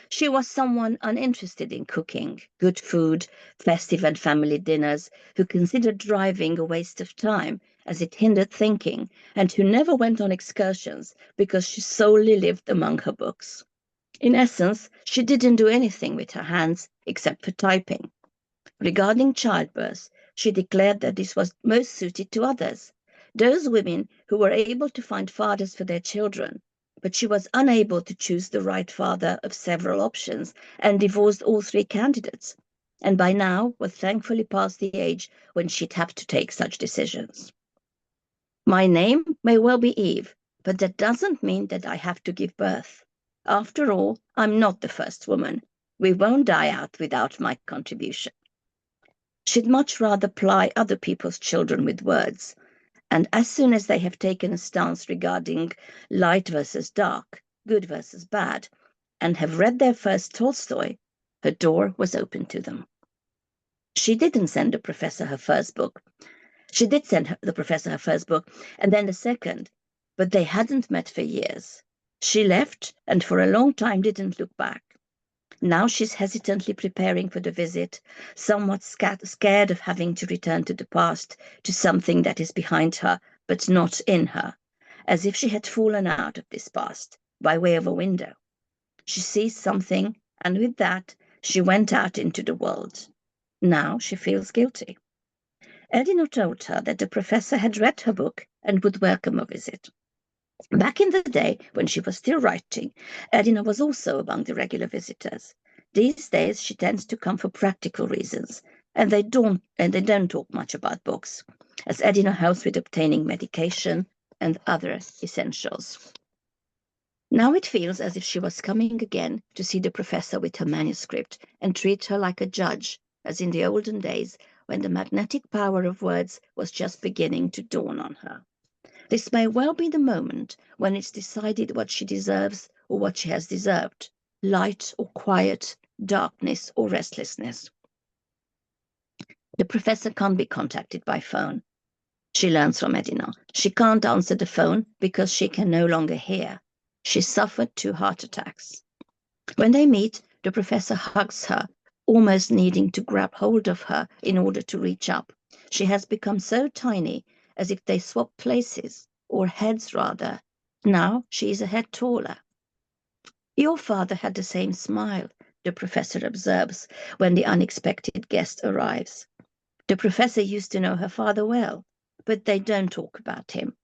She was someone uninterested in cooking, good food, festive and family dinners, who considered driving a waste of time as it hindered thinking, and who never went on excursions because she solely lived among her books. In essence, she didn't do anything with her hands except for typing. Regarding childbirth, she declared that this was most suited to others, those women who were able to find fathers for their children, but she was unable to choose the right father of several options and divorced all three candidates, and by now was thankfully past the age when she'd have to take such decisions. My name may well be Eve, but that doesn't mean that I have to give birth. After all, I'm not the first woman. We won't die out without my contribution. She'd much rather ply other people's children with words, and as soon as they have taken a stance regarding light versus dark, good versus bad, and have read their first Tolstoy, her door was open to them. She didn't send the professor her first book. She did send the professor her first book, and then the second, but they hadn't met for years. She left, and for a long time didn't look back. Now she's hesitantly preparing for the visit, somewhat scared of having to return to the past, to something that is behind her, but not in her, as if she had fallen out of this past, by way of a window. She sees something, and with that, she went out into the world. Now she feels guilty. Edina told her that the professor had read her book and would welcome a visit. Back in the day, when she was still writing, Edina was also among the regular visitors. These days, she tends to come for practical reasons, and they don't talk much about books, as Edina helps with obtaining medication and other essentials. Now it feels as if she was coming again to see the professor with her manuscript and treat her like a judge, as in the olden days when the magnetic power of words was just beginning to dawn on her. This may well be the moment when it's decided what she deserves or what she has deserved, light or quiet, darkness or restlessness. The professor can't be contacted by phone. She learns from Edina. She can't answer the phone because she can no longer hear. She suffered 2 heart attacks. When they meet, the professor hugs her, almost needing to grab hold of her in order to reach up. She has become so tiny, as if they swapped places, or heads rather. Now she is a head taller. Your father had the same smile, the professor observes, when the unexpected guest arrives. The professor used to know her father well, but they don't talk about him.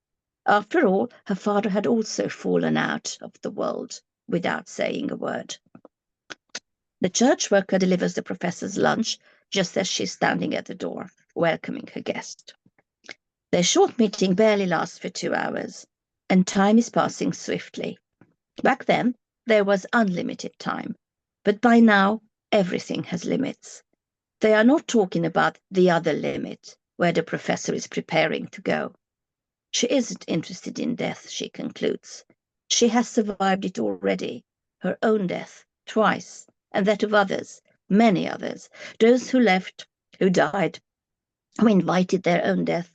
After all, her father had also fallen out of the world without saying a word. The church worker delivers the professor's lunch just as she's standing at the door, welcoming her guest. Their short meeting barely lasts for 2 hours, and time is passing swiftly. Back then, there was unlimited time, but by now, everything has limits. They are not talking about the other limit, where the professor is preparing to go. She isn't interested in death, she concludes. She has survived it already, her own death, twice, and that of others, many others, those who left, who died, who invited their own death,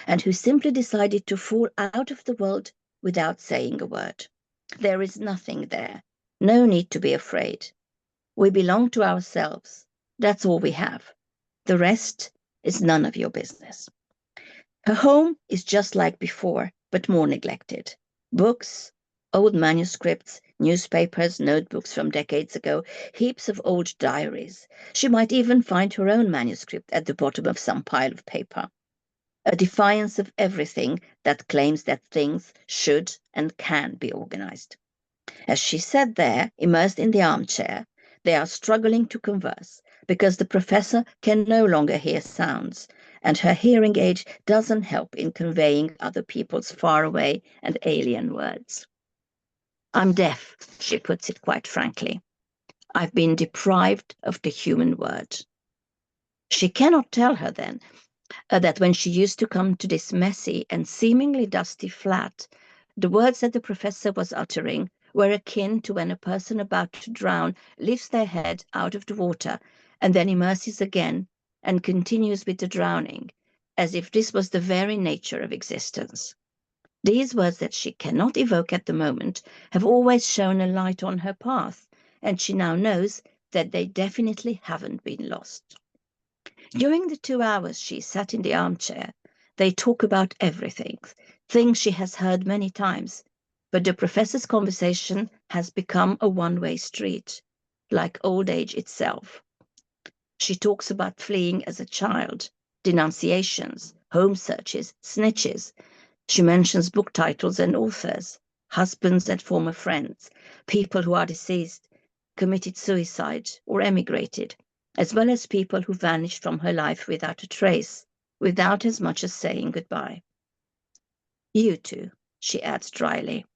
and who simply decided to fall out of the world without saying a word. There is nothing there, no need to be afraid. We belong to ourselves. That's all we have. The rest is none of your business. Her home is just like before, but more neglected. Books, old manuscripts, newspapers, notebooks from decades ago, heaps of old diaries. She might even find her own manuscript at the bottom of some pile of paper. A defiance of everything that claims that things should and can be organized. As she sat there, immersed in the armchair, they are struggling to converse, because the professor can no longer hear sounds, and her hearing aid doesn't help in conveying other people's faraway and alien words. I'm deaf, she puts it quite frankly. I've been deprived of the human word. She cannot tell her then that when she used to come to this messy and seemingly dusty flat, the words that the professor was uttering were akin to when a person about to drown lifts their head out of the water and then immerses again and continues with the drowning, as if this was the very nature of existence. These words that she cannot evoke at the moment have always shown a light on her path, and she now knows that they definitely haven't been lost. During the 2 hours she sat in the armchair, they talk about everything, things she has heard many times, but the professor's conversation has become a one-way street, like old age itself. She talks about fleeing as a child, denunciations, home searches, snitches. She mentions book titles and authors, husbands and former friends, people who are deceased, committed suicide or emigrated, as well as people who vanished from her life without a trace, without as much as saying goodbye. You too, she adds dryly.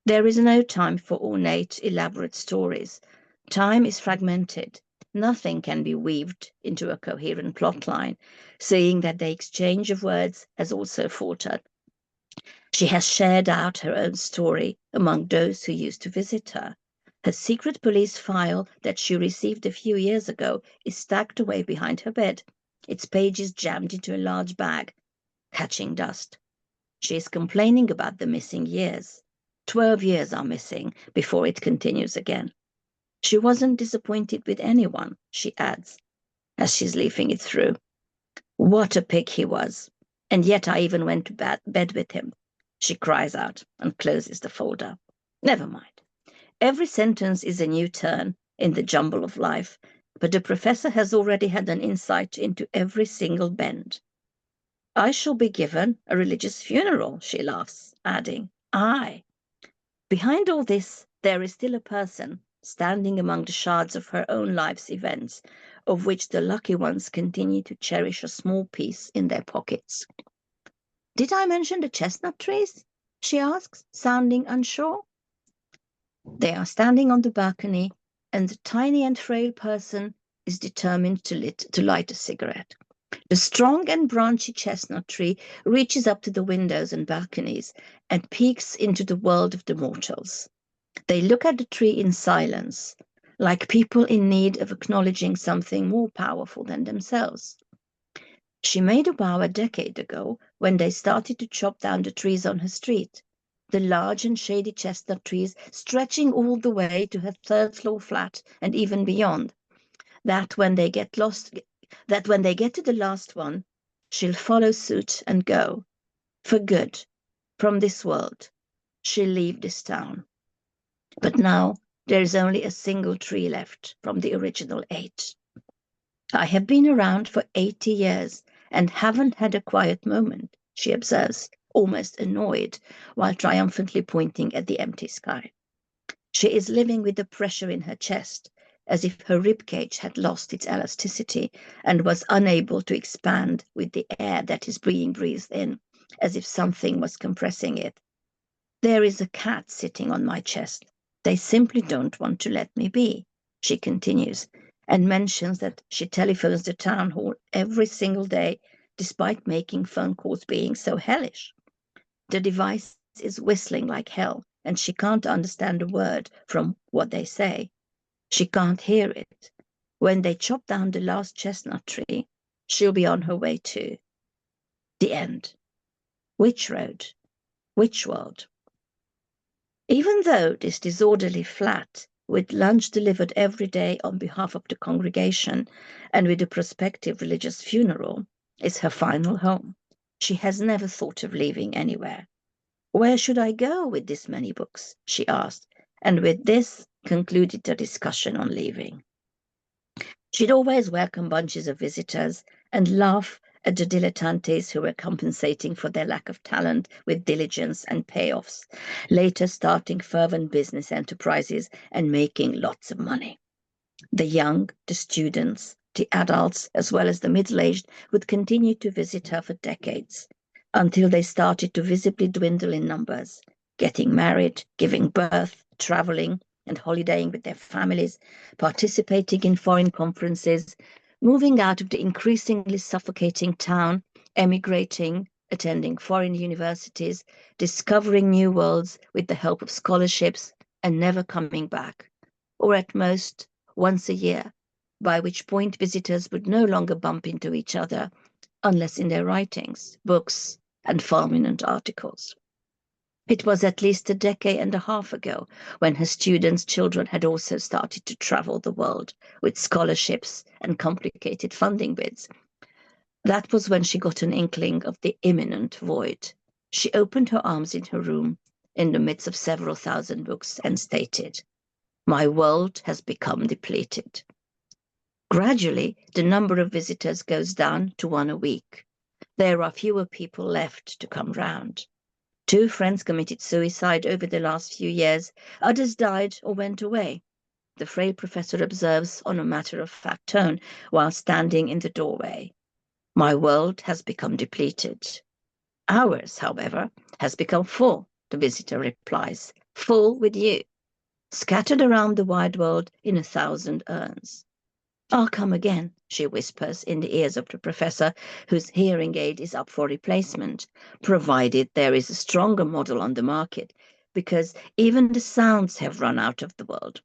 There is no time for ornate, elaborate stories. Time is fragmented. Nothing can be weaved into a coherent plotline, saying that the exchange of words has also faltered. She has shared out her own story among those who used to visit her. Her secret police file that she received a few years ago is stacked away behind her bed, its pages jammed into a large bag, catching dust. She is complaining about the missing years. 12 years are missing before it continues again. She wasn't disappointed with anyone, she adds, as she's leafing it through. What a pig he was. And yet I even went to bed with him. She cries out and closes the folder. Never mind. Every sentence is a new turn in the jumble of life, but the professor has already had an insight into every single bend. I shall be given a religious funeral, she laughs, adding, I. Behind all this, there is still a person standing among the shards of her own life's events, of which the lucky ones continue to cherish a small piece in their pockets. Did I mention the chestnut trees? She asks, sounding unsure. They are standing on the balcony, and the tiny and frail person is determined to light a cigarette. The strong and branchy chestnut tree reaches up to the windows and balconies and peeks into the world of the mortals. They look at the tree in silence, like people in need of acknowledging something more powerful than themselves. She made a vow a decade ago when they started to chop down the trees on her street, the large and shady chestnut trees stretching all the way to her third-floor flat and even beyond, that when they get to the last one, she'll follow suit and go, for good, from this world. She'll leave this town. But now there is only a single tree left from the original 8. I have been around for 80 years and haven't had a quiet moment, she observes, almost annoyed, while triumphantly pointing at the empty sky. She is living with the pressure in her chest, as if her ribcage had lost its elasticity and was unable to expand with the air that is being breathed in, as if something was compressing it. There is a cat sitting on my chest. They simply don't want to let me be, she continues, and mentions that she telephones the town hall every single day, despite making phone calls being so hellish. The device is whistling like hell, and she can't understand a word from what they say. She can't hear it. When they chop down the last chestnut tree, she'll be on her way too. The end. Which road? Which world? Even though this disorderly flat, with lunch delivered every day on behalf of the congregation and with a prospective religious funeral, is her final home, she has never thought of leaving anywhere. Where should I go with this many books? She asked, and with this concluded the discussion on leaving. She'd always welcome bunches of visitors and laugh at the dilettantes who were compensating for their lack of talent with diligence and payoffs, later starting fervent business enterprises and making lots of money. The young, the students, the adults, as well as the middle-aged would continue to visit her for decades, until they started to visibly dwindle in numbers, getting married, giving birth, traveling, and holidaying with their families, participating in foreign conferences, moving out of the increasingly suffocating town, emigrating, attending foreign universities, discovering new worlds with the help of scholarships, and never coming back, or at most once a year, by which point visitors would no longer bump into each other, unless in their writings, books, and fulminant articles. It was at least a decade and a half ago when her students' children had also started to travel the world with scholarships and complicated funding bids. That was when she got an inkling of the imminent void. She opened her arms in her room in the midst of several thousand books and stated, "My world has become depleted." Gradually, the number of visitors goes down to 1 a week. There are fewer people left to come round. 2 friends committed suicide over the last few years. Others died or went away, the frail professor observes on a matter-of-fact tone while standing in the doorway. My world has become depleted. Ours, however, has become full, the visitor replies, full with you, scattered around the wide world in 1,000 urns. I'll come again, she whispers in the ears of the professor, whose hearing aid is up for replacement, provided there is a stronger model on the market, because even the sounds have run out of the world.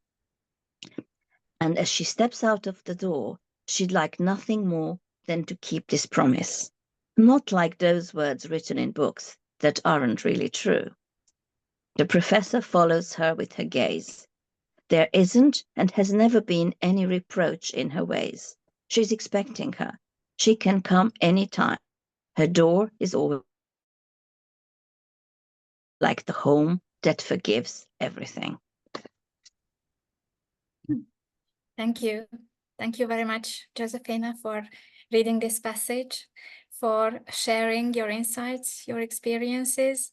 And as she steps out of the door, she'd like nothing more than to keep this promise. Not like those words written in books that aren't really true. The professor follows her with her gaze. There isn't and has never been any reproach in her ways. She's expecting her. She can come any time. Her door is always like the home that forgives everything. Thank you. Thank you very much, Jozefina, for reading this passage, for sharing your insights, your experiences,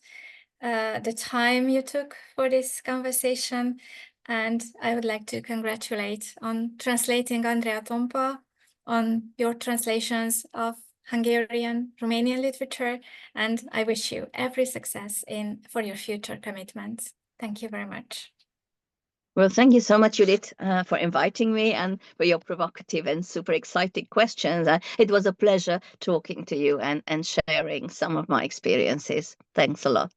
the time you took for this conversation. And I would like to congratulate on translating Andrea Tompa, on your translations of Hungarian, Romanian literature, and I wish you every success for your future commitments. Thank you very much. Well, thank you so much, Judith, for inviting me and for your provocative and super exciting questions. It was a pleasure talking to you and sharing some of my experiences. Thanks a lot.